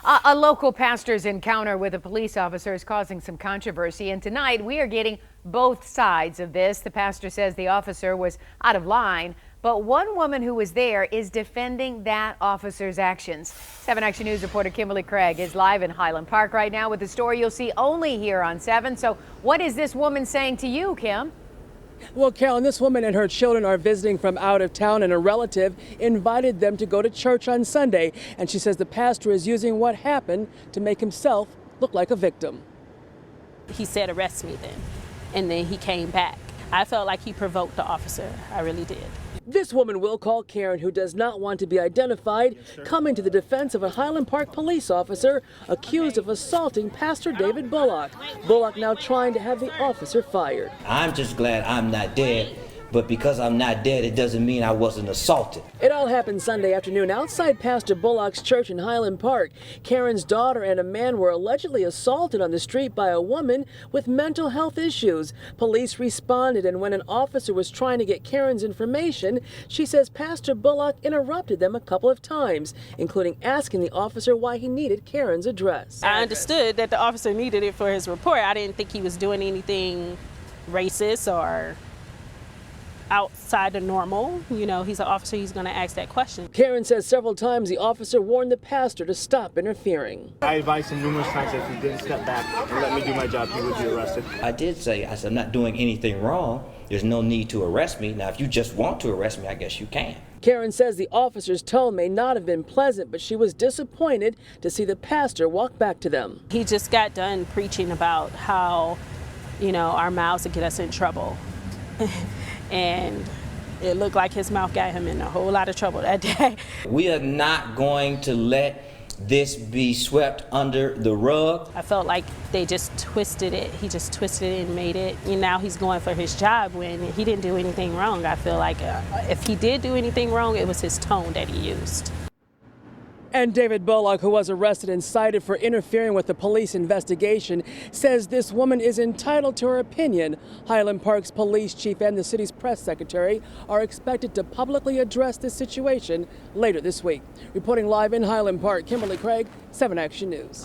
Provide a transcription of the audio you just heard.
A local pastor's encounter with a police officer is causing some controversy, and tonight we are getting both sides of this. The pastor says the officer was out of line, but one woman who was there is defending that officer's actions. 7 Action News reporter Kimberly Craig is live in Highland Park right now with the story you'll see only here on 7. So what is this woman saying to you, Kim? Well, Carolyn, this woman and her children are visiting from out of town, and a relative invited them to go to church on Sunday. And she says the pastor is using what happened to make himself look like a victim. He said, "Arrest me then." And then he came back. I felt like he provoked the officer. I really did. This woman we'll call Karen, who does not want to be identified, coming to the defense of a Highland Park police officer accused of assaulting Pastor David Bullock. Bullock now trying to have the officer fired. I'm just glad I'm not dead, but because I'm not dead, it doesn't mean I wasn't assaulted. It all happened Sunday afternoon outside Pastor Bullock's church in Highland Park. Karen's daughter and a man were allegedly assaulted on the street by a woman with mental health issues. Police responded, and when an officer was trying to get Karen's information, she says Pastor Bullock interrupted them a couple of times, including asking the officer why he needed Karen's address. I understood that the officer needed it for his report. I didn't think he was doing anything racist or outside the normal. You know, he's an officer, he's going to ask that question. Karen says several times the officer warned the pastor to stop interfering. I advised him numerous times that if he didn't step back and let me do my job, he would be arrested. I said, I'm not doing anything wrong. There's no need to arrest me. Now, if you just want to arrest me, I guess you can. Karen says the officer's tone may not have been pleasant, but she was disappointed to see the pastor walk back to them. He just got done preaching about how, you know, our mouths would get us in trouble. And it looked like his mouth got him in a whole lot of trouble that day. We are not going to let this be swept under the rug. I felt like they just twisted it. He just twisted it and made it. You know, now he's going for his job when he didn't do anything wrong. I feel like if he did do anything wrong, it was his tone that he used. And David Bullock, who was arrested and cited for interfering with the police investigation, says this woman is entitled to her opinion. Highland Park's police chief and the city's press secretary are expected to publicly address this situation later this week. Reporting live in Highland Park, Kimberly Craig, 7 Action News.